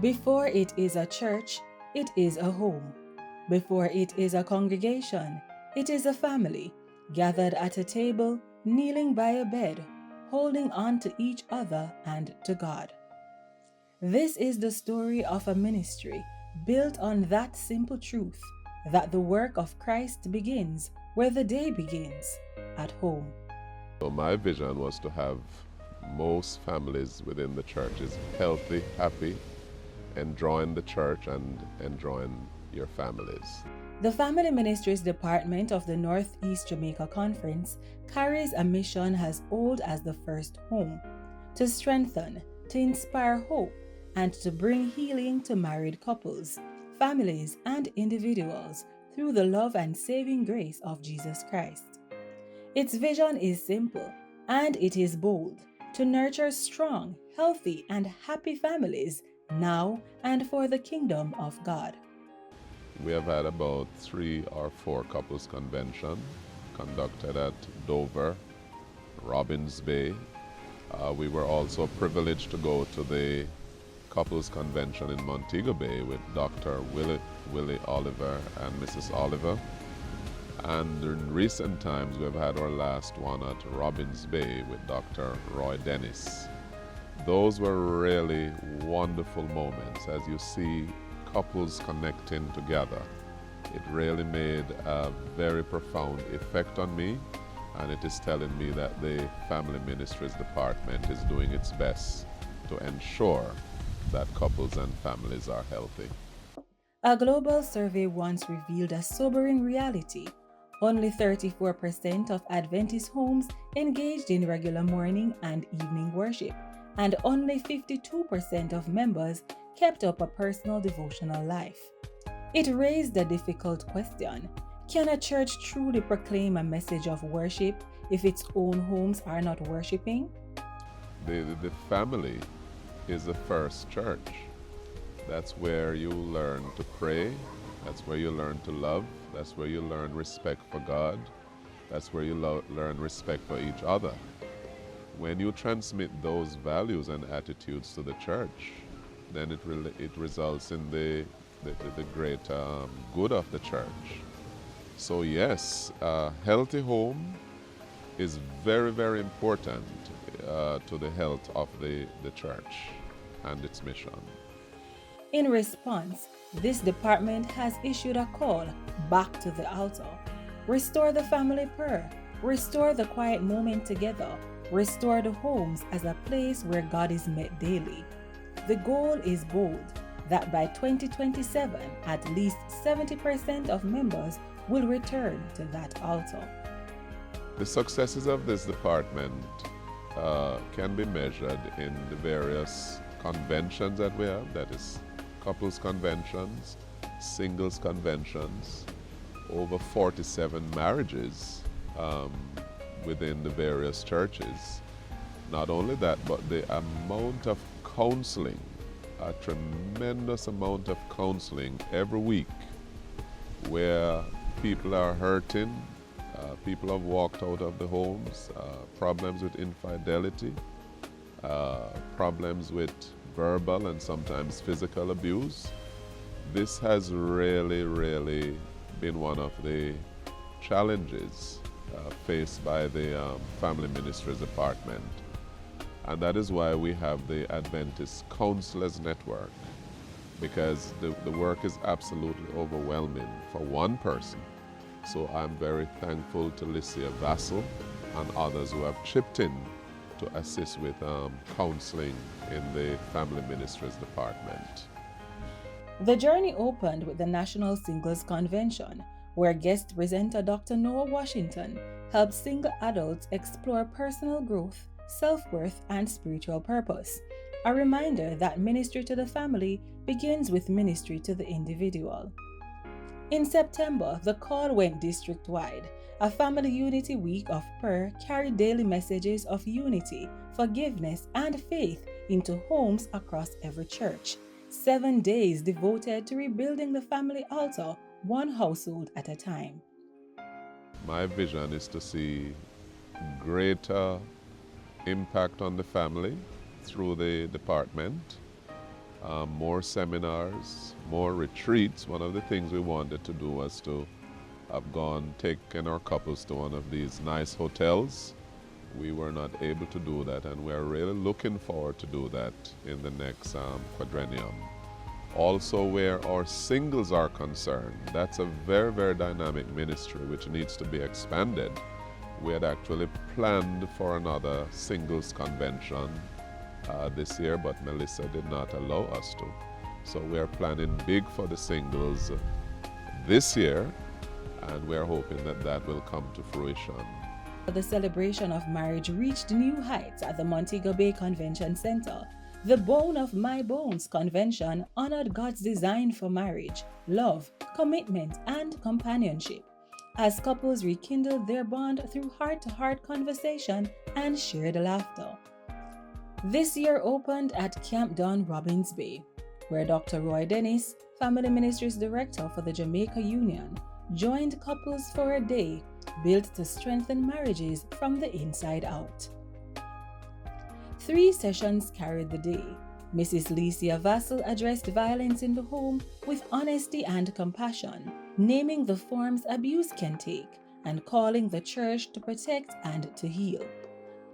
Before it is a church, it is a home. Before it is a congregation, it is a family, gathered at a table, kneeling by a bed, holding on to each other and to God. This is the story of a ministry built on that simple truth that the work of Christ begins where the day begins, at home. So my vision was to have most families within the churches healthy, happy, enjoying the church and enjoying your families. The Family Ministries Department of the Northeast Jamaica Conference carries a mission as old as the first home: to strengthen, to inspire hope, and to bring healing to married couples, families, and individuals through the love and saving grace of Jesus Christ. Its vision is simple and it is bold: to nurture strong, healthy, and happy families now and for the kingdom of God. We have had about 3 or 4 couples convention conducted at Dover, Robbins Bay. We were also privileged to go to the couples convention in Montego Bay with Dr. Willie Oliver and Mrs. Oliver. And in recent times, we've had our last one at Robbins Bay with Dr. Roy Dennis. Those were really wonderful moments as you see couples connecting together. It really made a very profound effect on me, and it is telling me that the Family Ministries Department is doing its best to ensure that couples and families are healthy. A global survey once revealed a sobering reality. Only 34% of Adventist homes engaged in regular morning and evening worship, and only 52% of members kept up a personal devotional life. It raised a difficult question: can a church truly proclaim a message of worship if its own homes are not worshiping? The family is the first church. That's where you learn to pray, that's where you learn to love, that's where you learn respect for God, that's where you learn respect for each other. When you transmit those values and attitudes to the church, then it results in the great good of the church. So yes, a healthy home is very, very important to the health of the church and its mission. In response, this department has issued a call back to the altar. Restore the family prayer, restore the quiet moment together, restore the homes as a place where God is met daily. The goal is bold: that by 2027, at least 70% of members will return to that altar. The successes of this department can be measured in the various conventions that we have, that is couples conventions, singles conventions, over 47 marriages within the various churches. Not only that, but the amount of counseling, a tremendous amount of counseling every week where people are hurting, people have walked out of the homes, problems with infidelity, problems with verbal and sometimes physical abuse. This has really been one of the challenges faced by the Family Ministries Department. And that is why we have the Adventist Counselors Network, because the work is absolutely overwhelming for one person. So I'm very thankful to Lycia Vassal and others who have chipped in to assist with counseling in the Family Ministries Department. The journey opened with the National Singles Convention, where guest presenter Dr. Noah Washington helped single adults explore personal growth, self-worth, and spiritual purpose. A reminder that ministry to the family begins with ministry to the individual. In September, the call went district-wide. A Family Unity Week of prayer carried daily messages of unity, forgiveness, and faith into homes across every church. 7 days devoted to rebuilding the family altar, one household at a time. My vision is to see greater impact on the family through the department, more seminars, more retreats. One of the things we wanted to do was to have taken our couples to one of these nice hotels. We were not able to do that, and we're really looking forward to do that in the next quadrennium. Also, where our singles are concerned, that's a very, very dynamic ministry which needs to be expanded. We had actually planned for another singles convention this year, but Melissa did not allow us to. So we are planning big for the singles this year, and we're hoping that that will come to fruition. The celebration of marriage reached new heights at the Montego Bay Convention Center. The Bone of My Bones convention honored God's design for marriage, love, commitment, and companionship, as couples rekindled their bond through heart-to-heart conversation and shared laughter. This year opened at Camp Don Robins Bay, where Dr. Roy Dennis, Family Ministries Director for the Jamaica Union, joined couples for a day built to strengthen marriages from the inside out. 3 sessions carried the day. Mrs. Licia Vassell addressed violence in the home with honesty and compassion, naming the forms abuse can take and calling the church to protect and to heal.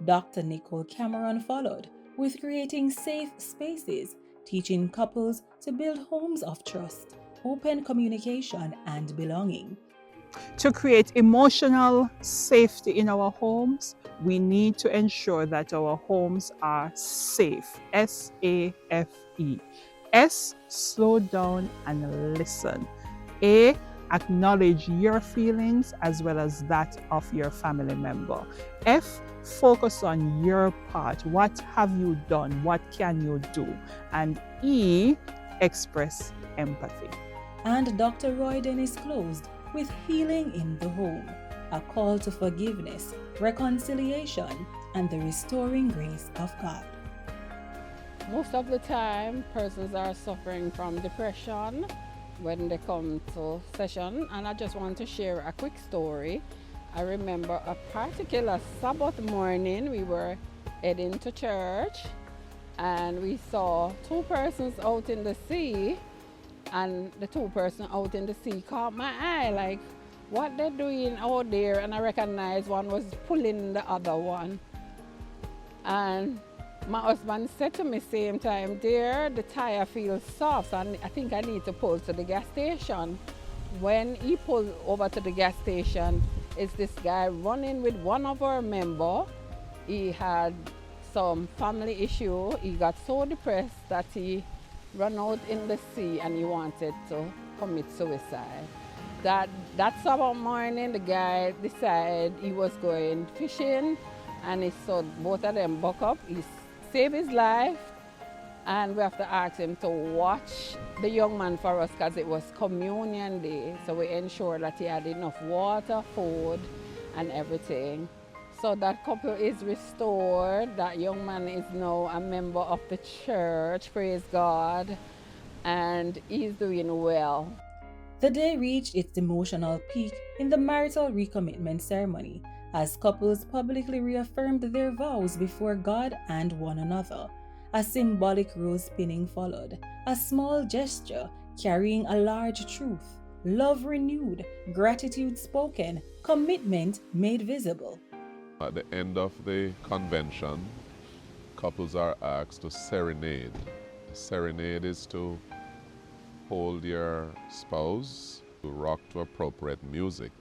Dr. Nicole Cameron followed with creating safe spaces, teaching couples to build homes of trust, open communication, and belonging. To create emotional safety in our homes, we need to ensure that our homes are safe. S-A-F-E. S, slow down and listen. A, acknowledge your feelings as well as that of your family member. F, focus on your part. What have you done? What can you do? And E, express empathy. And Dr. Roy Dennis closed with healing in the home, a call to forgiveness, reconciliation, and the restoring grace of God. Most of the time, persons are suffering from depression when they come to session, and I just want to share a quick story. I remember a particular Sabbath morning, we were heading to church, and we saw 2 persons out in the sea, and the 2 persons out in the sea caught my eye, like what they're doing out there, and I recognized one was pulling the other one. And my husband said to me same time, "Dear, the tire feels soft, and I think I need to pull to the gas station." When he pulled over to the gas station, it's this guy running with one of our members. He had some family issue. He got so depressed that he ran out in the sea and he wanted to commit suicide. That Sabbath morning, the guy decided he was going fishing, and he saw both of them buck up. He saved his life, and we have to ask him to watch the young man for us because it was communion day. So we ensured that he had enough water, food, and everything. So that couple is restored. That young man is now a member of the church, praise God, and he's doing well. The day reached its emotional peak in the marital recommitment ceremony, as couples publicly reaffirmed their vows before God and one another. A symbolic rose spinning followed, a small gesture carrying a large truth, love renewed, gratitude spoken, commitment made visible. At the end of the convention, couples are asked to serenade. The serenade is to hold your spouse, to rock to appropriate music.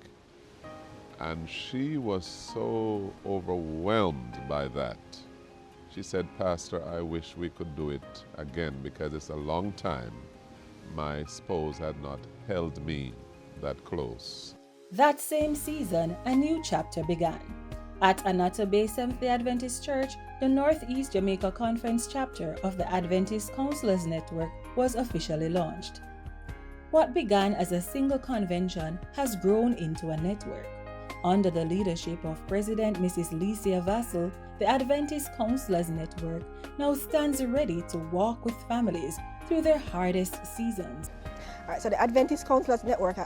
And she was so overwhelmed by that. She said, "Pastor, I wish we could do it again because it's a long time my spouse had not held me that close." That same season, a new chapter began. At Annatto Bay Seventh-day Adventist Church, the Northeast Jamaica Conference chapter of the Adventist Counselors Network was officially launched. What began as a single convention has grown into a network. Under the leadership of President Mrs. Licia Vassell, the Adventist Counselors Network now stands ready to walk with families through their hardest seasons. All right, so the Adventist Counselors Network,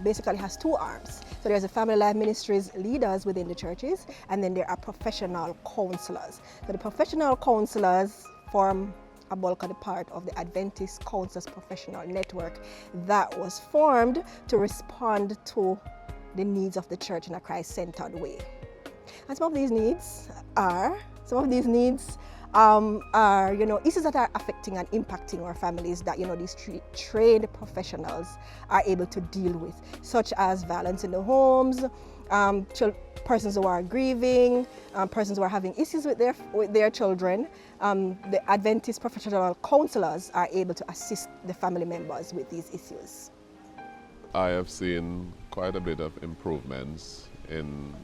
basically has 2 arms. So there's the Family Life Ministries leaders within the churches, and then there are professional counselors. So the professional counselors form a bulk of the part of the Adventist Counselors Professional Network that was formed to respond to the needs of the church in a Christ-centered way. And some of these needs are issues that are affecting and impacting our families that these trained professionals are able to deal with, such as violence in the homes, persons who are grieving, persons who are having issues with their children. The Adventist professional counselors are able to assist the family members with these issues. I have seen quite a bit of improvements in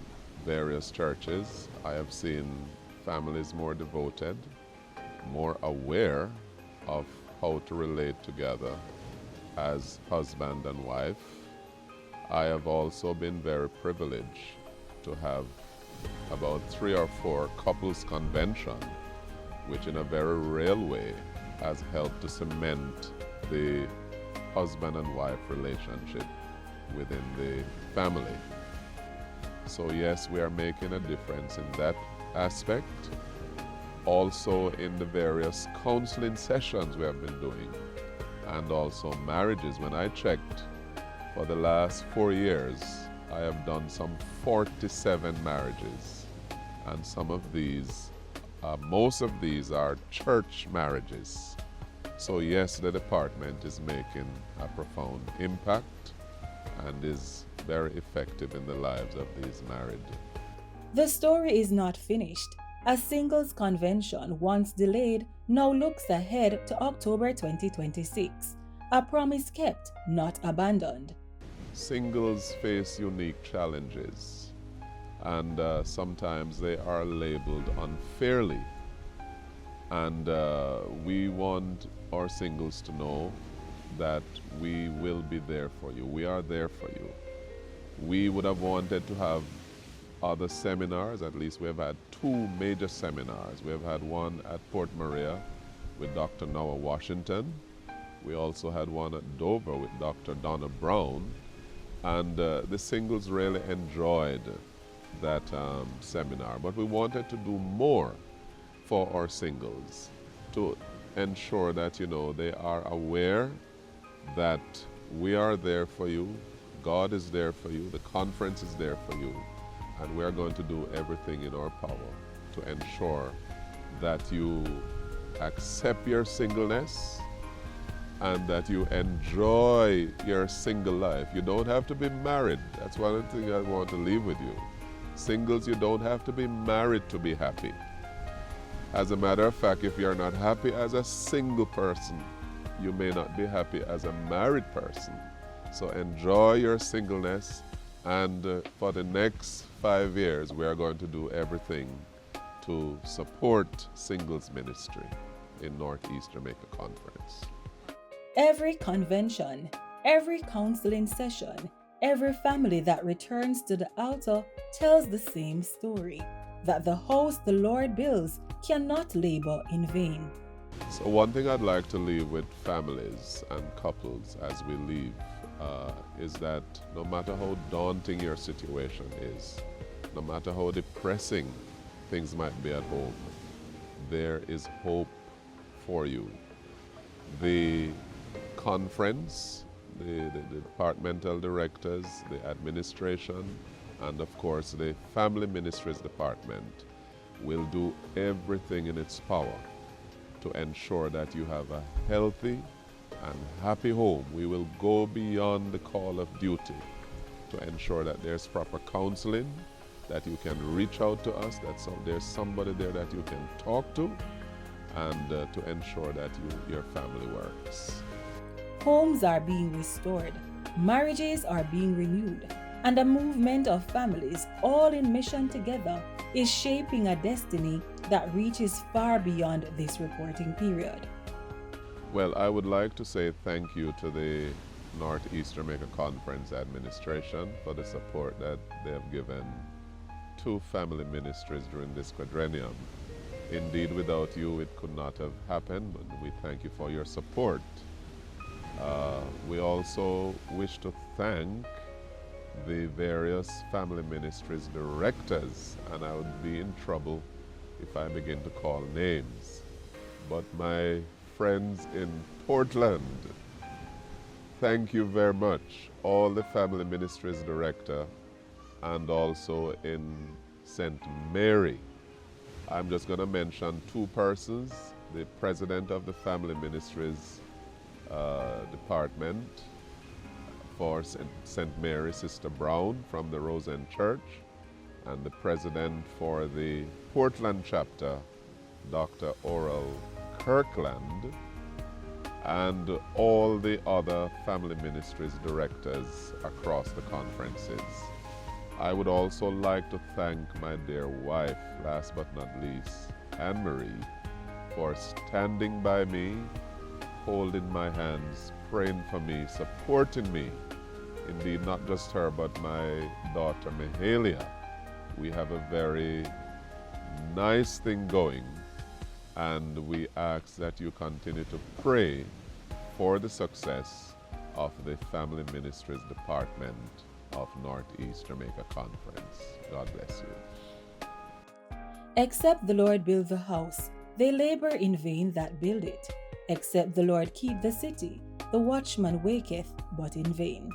various churches. I have seen families more devoted, more aware of how to relate together as husband and wife. I have also been very privileged to have about 3 or 4 couples convention, which in a very real way has helped to cement the husband and wife relationship within the family. So yes, we are making a difference in that aspect. Also in the various counseling sessions we have been doing, and also marriages. When I checked, for the last 4 years, I have done some 47 marriages, and some of these, most of these are church marriages. So yes, the department is making a profound impact and is very effective in the lives of these married. The story is not finished. A singles convention, once delayed, now looks ahead to October 2026. A promise kept, not abandoned. Singles face unique challenges, and sometimes they are labeled unfairly. And we want our singles to know that we will be there for you. We are there for you. We would have wanted to have other seminars. At least we have had 2 major seminars. We have had one at Port Maria with Dr. Noah Washington. We also had one at Dover with Dr. Donna Brown. And the singles really enjoyed that seminar. But we wanted to do more for our singles to ensure that, they are aware that we are there for you, God is there for you, the conference is there for you, and we are going to do everything in our power to ensure that you accept your singleness and that you enjoy your single life. You don't have to be married. That's one of the things I want to leave with you. Singles, you don't have to be married to be happy. As a matter of fact, if you're not happy as a single person, you may not be happy as a married person. So enjoy your singleness, and for the next 5 years, we are going to do everything to support singles ministry in Northeast Jamaica Conference. Every convention, every counseling session, every family that returns to the altar tells the same story, that the house the Lord builds cannot labor in vain. So one thing I'd like to leave with families and couples as we leave is that no matter how daunting your situation is, no matter how depressing things might be at home, there is hope for you. The conference, the departmental directors, the administration, and of course the Family Ministries Department will do everything in its power to ensure that you have a healthy and happy home. We will go beyond the call of duty to ensure that there's proper counseling, that you can reach out to us, that there's somebody there that you can talk to, and to ensure that your family works. Homes are being restored, marriages are being renewed, and a movement of families all in mission together is shaping a destiny that reaches far beyond this reporting period. Well, I would like to say thank you to the Northeast Jamaica Conference administration for the support that they have given to family ministries during this quadrennium. Indeed, without you, it could not have happened, and we thank you for your support. We also wish to thank the various family ministries directors, and I would be in trouble if I begin to call names. but my friends in Portland, thank you very much. All the Family Ministries Director and also in St. Mary. I'm just going to mention two persons, the president of the Family Ministries Department for St. Mary, Sister Brown from the Rose End Church, and the president for the Portland chapter, Dr. Oral Kirkland, and all the other Family Ministries directors across the conferences. I would also like to thank my dear wife, last but not least, Anne-Marie, for standing by me, holding my hands, praying for me, supporting me. Indeed, not just her, but my daughter, Mahalia. We have a very nice thing going, and we ask that you continue to pray for the success of the Family Ministries Department of Northeast Jamaica Conference. God bless you. Except the Lord build the house, they labor in vain that build it. Except the Lord keep the city, the watchman waketh but in vain.